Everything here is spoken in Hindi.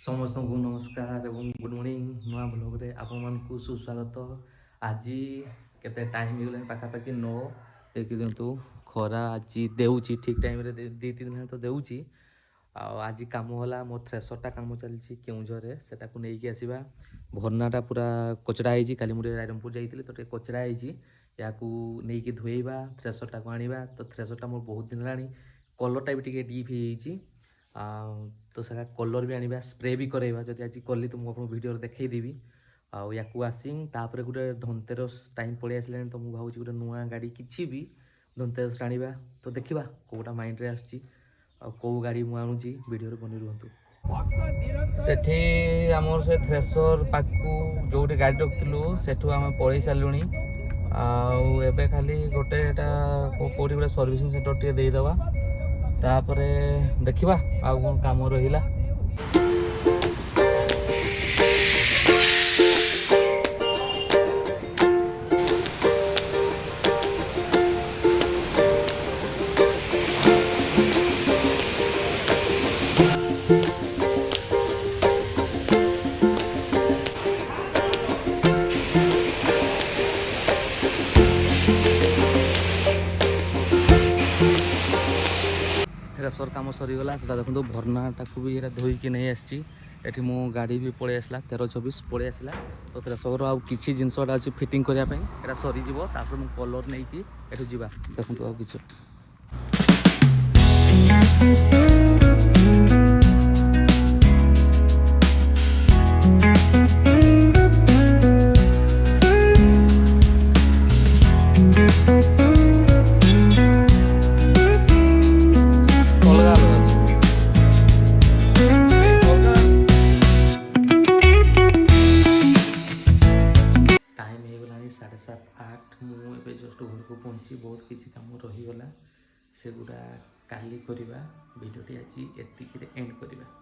समस्त को नमस्कार एवं गुड मॉर्निंग नुआ ब्लॉग रे आपण मानकु सुस्वागत। आज केते टाइम हो गला पाखापाखि 9 देखि दिंतु खरा आज देउची ठीक टाइम रे 2-3 दिन तो देउची। आज काम होला मो थ्रेसरटा काम चलची केउझरे सेटा को नेकी आसीबा। भरनाटा पूरा कचरा आइची काली मुडे रायरमपुर जाइतिले तो कचरा आइची याकू नेकी धोइबा थ्रेसरटा को आनिबा। तो थ्रेसरटा मोर बहुत दिन लानी कलरटा भी टिके डीप होईची तो सेटा कलर भी आनिबा स्प्रे भी करेबा जदि आज कली तो मु आपन वीडियो देखै देबी। याकू आसिंग तापर गुटे धनतेरस टाइम पड़े आसले तो मु भावुची गुटे नुआ गाड़ी किछि भी धनतेरस आनिबा तो देखिबा कोटा माइंड रे आछी कौ गाड़ी मु आणुची वीडियो बनी रुहतु। सेठी आमर से थ्रेसर पाकू जोटे गाड़ी रखिलु सेठू आम पळै सालुनी एबे खाली गोटे एटा कोडी गोटे सर्विसिंग सेंटर टे देई दवा तापरे देखिबा आ कोन काम रहिला। थ्रेसर काम सरीगला से देखो भरनाटा को भी धोईकी नहीं आसी एठी मो गाड़ी भी पड़े आसला 13-24 पड़े आसला तो थ्रेसर आउ किछि जिनसटा अछि फिटिंग करिया पई एटा सरी जिवो तापर मु कलर नै कि एठु जिबा देखंतु आउ किछि साढ़े 7-8 मुझे जस्ट घर को पहुँची बहुत किसी काम रहीगला से गुड़ा काली करवा भिडियोटी आज एतिक एंड करवा।